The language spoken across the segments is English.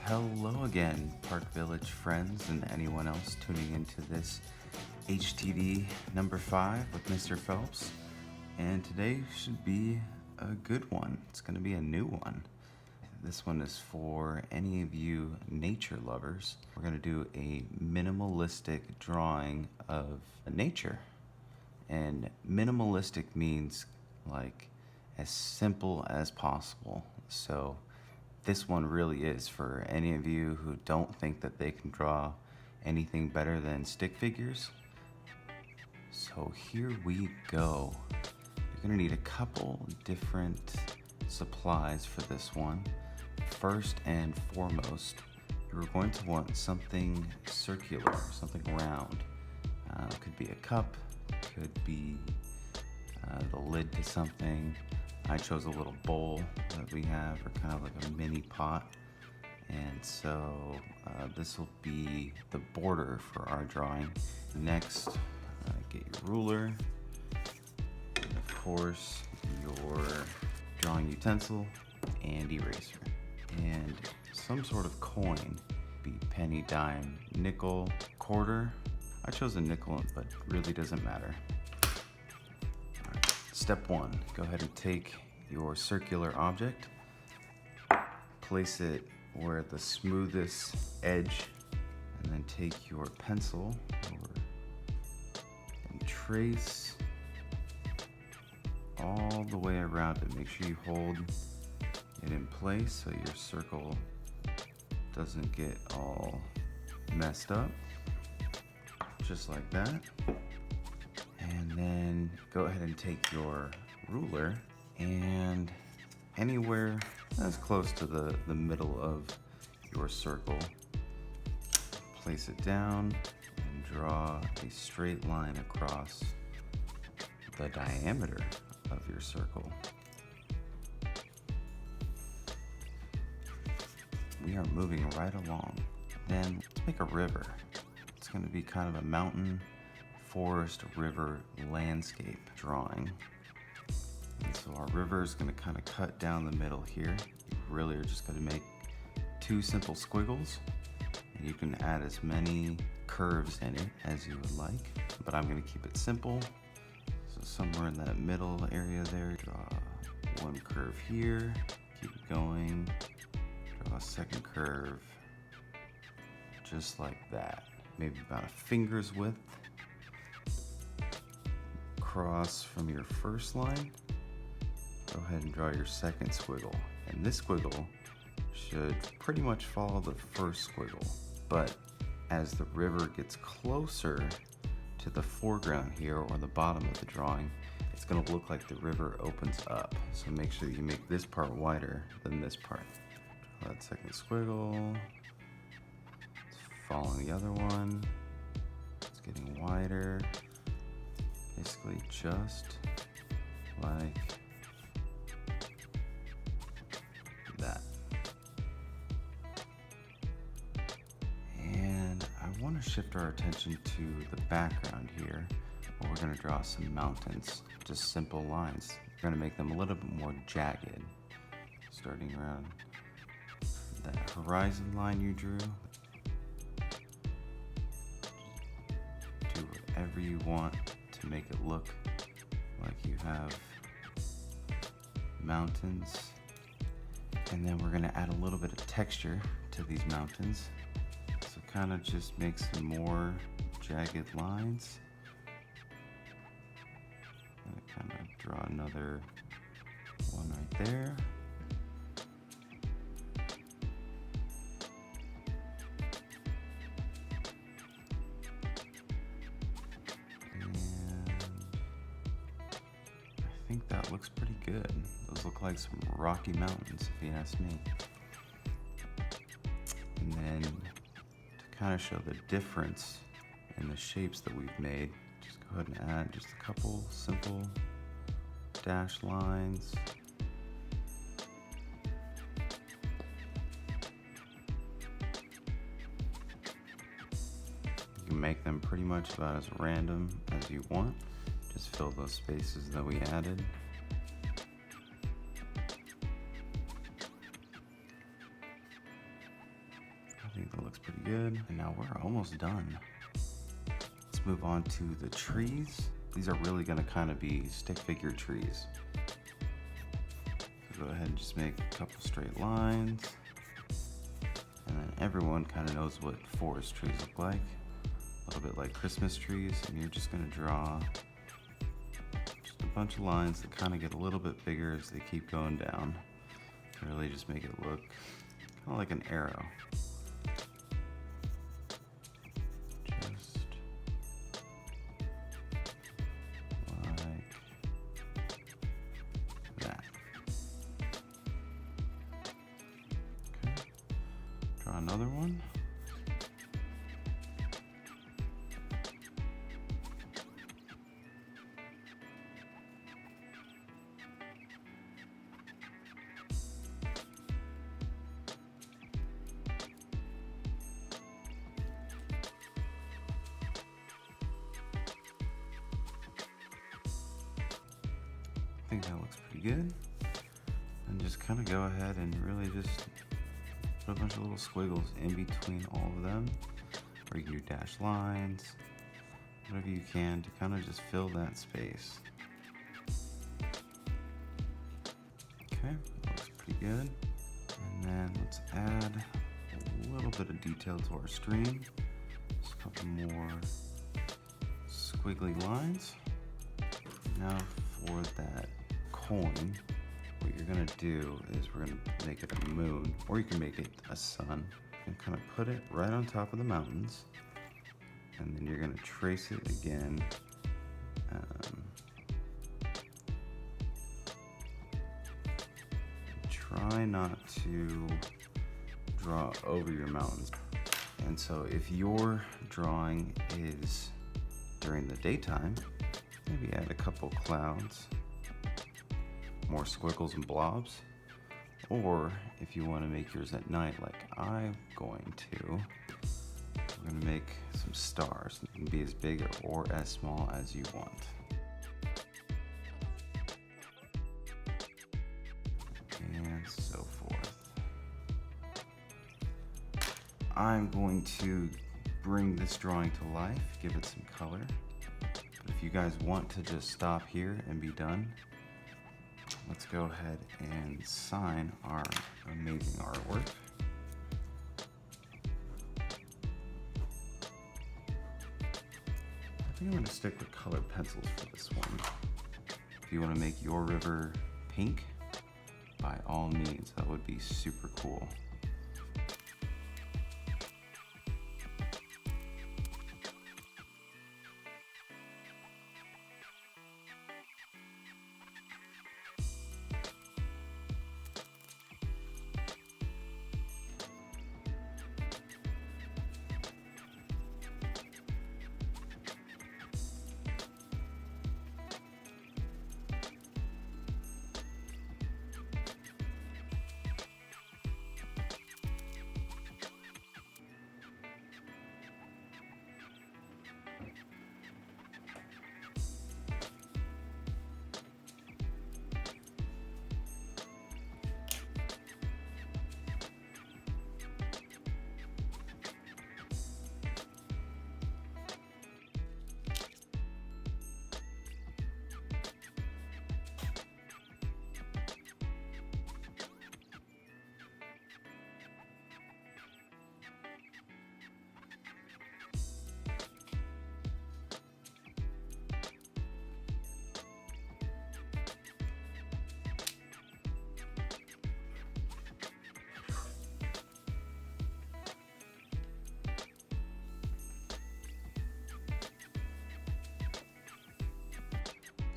Hello again, Park Village friends and anyone else tuning into this HTD number 5 with Mr. Phelps. And today should be a good one. It's going to be a new one. This one is for any of you nature lovers. We're going to do a minimalistic drawing of nature. And minimalistic means like as simple as possible. So this one really is for any of you who don't think that they can draw anything better than stick figures. So here we go. You're gonna need a couple different supplies for this one. First and foremost, you're going to want something circular, something round. It could be a cup, could be the lid to something. I chose a little bowl that we have, or kind of like a mini pot. And so this will be the border for our drawing. Next, get your ruler, and of course, your drawing utensil and eraser. And some sort of coin, be penny, dime, nickel, quarter. I chose a nickel, but really doesn't matter. Step 1, go ahead and take your circular object, place it where the smoothest edge, and then take your pencil and trace all the way around it. Make sure you hold it in place so your circle doesn't get all messed up, just like that. And then go ahead and take your ruler and anywhere that's close to the middle of your circle, place it down and draw a straight line across the diameter of your circle. We are moving right along. Then let's make a river. It's going to be kind of a mountain, forest, river, landscape drawing. And so our river is going to kind of cut down the middle here. You really are just going to make 2 simple squiggles, and you can add as many curves in it as you would like, but I'm going to keep it simple. So somewhere in that middle area there, draw 1 curve here, keep it going, draw a second curve, just like that. Maybe about a finger's width. Across from your first line, go ahead and draw your second squiggle. And this squiggle should pretty much follow the first squiggle, but as the river gets closer to the foreground here or the bottom of the drawing, it's going to look like the river opens up. So make sure you make this part wider than this part. Draw that second squiggle. It's following the other one. It's getting wider. Basically just like that. And I want to shift our attention to the background here, where we're going to draw some mountains, just simple lines. We're going to make them a little bit more jagged, starting around that horizon line you drew. Do whatever you want to make it look like you have mountains. And then we're going to add a little bit of texture to these mountains. So kind of just make some more jagged lines. And kind of draw another one right there. I think that looks pretty good. Those look like some rocky mountains, if you ask me. And then to kind of show the difference in the shapes that we've made, just go ahead and add just a couple simple dash lines. You can make them pretty much about as random as you want. Just fill those spaces that we added. I think that looks pretty good. And now we're almost done. Let's move on to the trees. These are really gonna kind of be stick figure trees. So go ahead and just make a couple straight lines. And then everyone kind of knows what forest trees look like. A little bit like Christmas trees, and you're just gonna draw just a bunch of lines that kind of get a little bit bigger as they keep going down. To really just make it look kind of like an arrow. Just like that. Okay. Draw another one. I think that looks pretty good. And just kind of go ahead and really just put a bunch of little squiggles in between all of them. Or you can do dashed lines, whatever you can to kind of just fill that space. Okay, that looks pretty good. And then let's add a little bit of detail to our stream. Just a couple more squiggly lines. Now for that coin, what you're gonna do is we're gonna make it a moon, or you can make it a sun, and kind of put it right on top of the mountains, and then you're gonna trace it again. Try not to draw over your mountains. And so if your drawing is during the daytime, maybe add a couple clouds, more squiggles and blobs. Or if you want to make yours at night like I'm going to, we're going to make some stars. They can be as big or as small as you want. And so forth. I'm going to bring this drawing to life, give it some color. If you guys want to just stop here and be done, let's go ahead and sign our amazing artwork. I think I'm going to stick with colored pencils for this one. If you want to make your river pink, by all means, that would be super cool.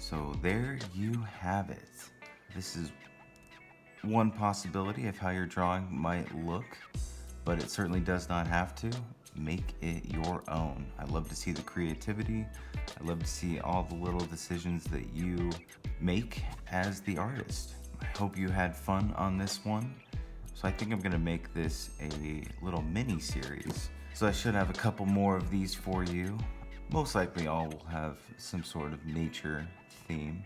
So there you have it. This is one possibility of how your drawing might look, but it certainly does not have to. Make it your own. I love to see the creativity. I love to see all the little decisions that you make as the artist. I hope you had fun on this one. So I think I'm gonna make this a little mini series. So I should have a couple more of these for you. Most likely all will have some sort of nature theme,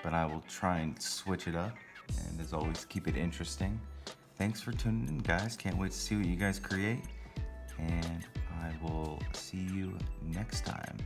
but I will try and switch it up, and as always, keep it interesting. thanks for tuning in, guys. Can't wait to see what you guys create. And I will see you next time.